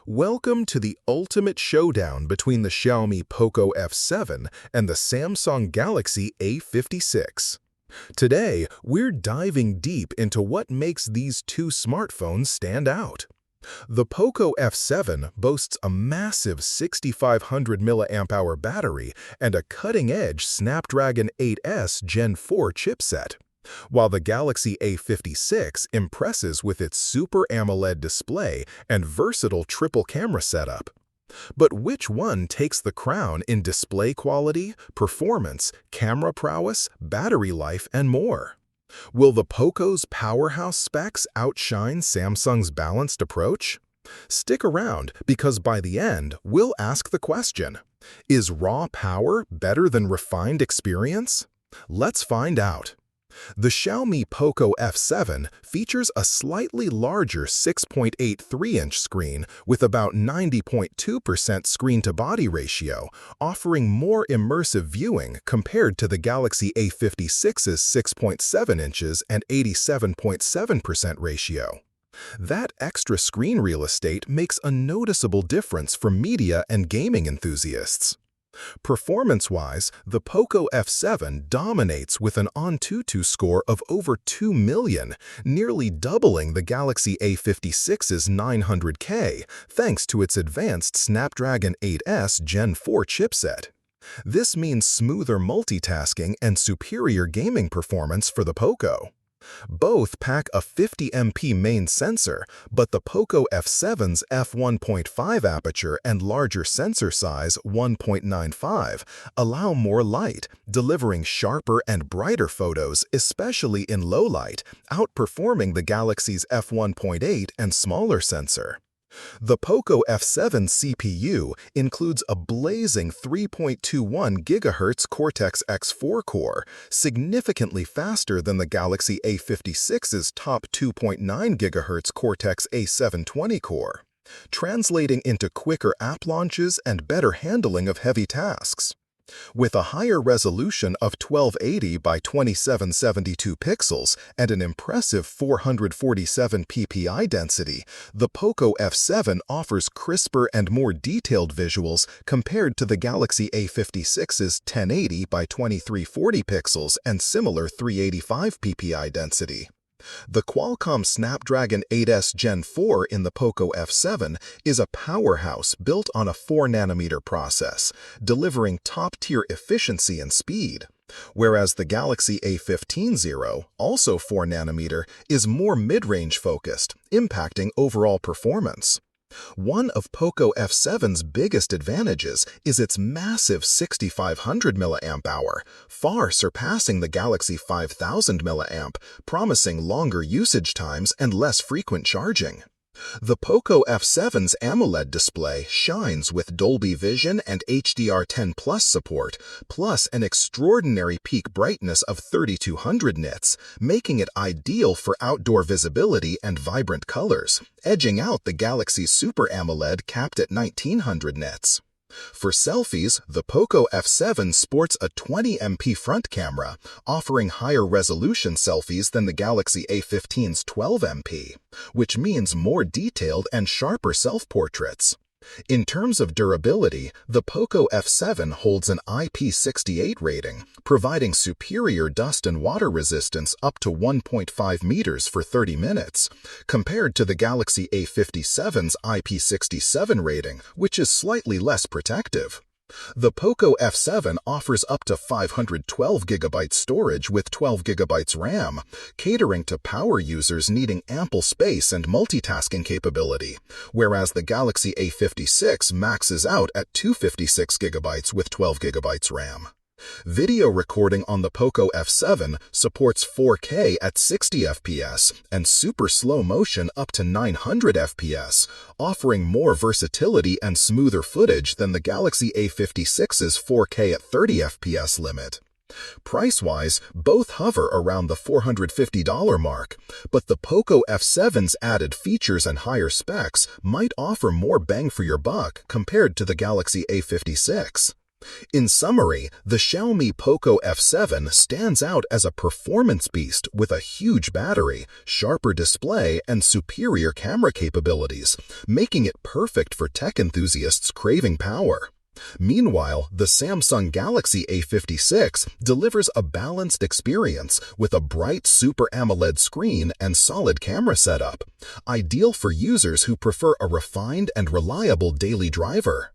Welcome to the ultimate showdown between the Xiaomi Poco F7 and the Samsung Galaxy A56. Today, we're diving deep into what makes these two smartphones stand out. The Poco F7 boasts a massive 6500 mAh battery and a cutting-edge Snapdragon 8S Gen 4 chipset, while the Galaxy A56 impresses with its Super AMOLED display and versatile triple-camera setup. But which one takes the crown in display quality, performance, camera prowess, battery life, and more? Will the Poco's powerhouse specs outshine Samsung's balanced approach? Stick around, because by the end, we'll ask the question: is raw power better than refined experience? Let's find out. The Xiaomi Poco F7 features a slightly larger 6.83-inch screen with about 90.2% screen-to-body ratio, offering more immersive viewing compared to the Galaxy A56's 6.7 inches and 87.7% ratio. That extra screen real estate makes a noticeable difference for media and gaming enthusiasts. Performance-wise, the Poco F7 dominates with an AnTuTu score of over 2 million, nearly doubling the Galaxy A56's 900K, thanks to its advanced Snapdragon 8S Gen 4 chipset. This means smoother multitasking and superior gaming performance for the Poco. Both pack a 50MP main sensor, but the Poco F7's f1.5 aperture and larger sensor size 1.95 allow more light, delivering sharper and brighter photos, especially in low light, outperforming the Galaxy's f1.8 and smaller sensor. The Poco F7 CPU includes a blazing 3.21 GHz Cortex-X4 core, significantly faster than the Galaxy A56's top 2.9 GHz Cortex-A720 core, translating into quicker app launches and better handling of heavy tasks. With a higher resolution of 1280 by 2772 pixels and an impressive 447 ppi density, the Poco F7 offers crisper and more detailed visuals compared to the Galaxy A56's 1080 by 2340 pixels and similar 385 ppi density. The Qualcomm Snapdragon 8S Gen 4 in the Poco F7 is a powerhouse built on a 4nm process, delivering top-tier efficiency and speed, whereas the Galaxy A15, also 4nm, is more mid-range focused, impacting overall performance. One of Poco F7's biggest advantages is its massive 6500 mAh, far surpassing the Galaxy 5000 mAh, promising longer usage times and less frequent charging. The Poco F7's AMOLED display shines with Dolby Vision and HDR10+ support, plus an extraordinary peak brightness of 3200 nits, making it ideal for outdoor visibility and vibrant colors, edging out the Galaxy's Super AMOLED capped at 1900 nits. For selfies, the Poco F7 sports a 20MP front camera, offering higher resolution selfies than the Galaxy A15's 12MP, which means more detailed and sharper self-portraits. In terms of durability, the Poco F7 holds an IP68 rating, providing superior dust and water resistance up to 1.5 meters for 30 minutes, compared to the Galaxy A57's IP67 rating, which is slightly less protective. The Poco F7 offers up to 512GB storage with 12GB RAM, catering to power users needing ample space and multitasking capability, whereas the Galaxy A56 maxes out at 256GB with 12GB RAM. Video recording on the Poco F7 supports 4K at 60 FPS and super slow motion up to 900 FPS, offering more versatility and smoother footage than the Galaxy A56's 4K at 30 FPS limit. Price-wise, both hover around the $450 mark, but the Poco F7's added features and higher specs might offer more bang for your buck compared to the Galaxy A56. In summary, the Xiaomi Poco F7 stands out as a performance beast with a huge battery, sharper display, and superior camera capabilities, making it perfect for tech enthusiasts craving power. Meanwhile, the Samsung Galaxy A56 delivers a balanced experience with a bright Super AMOLED screen and solid camera setup, ideal for users who prefer a refined and reliable daily driver.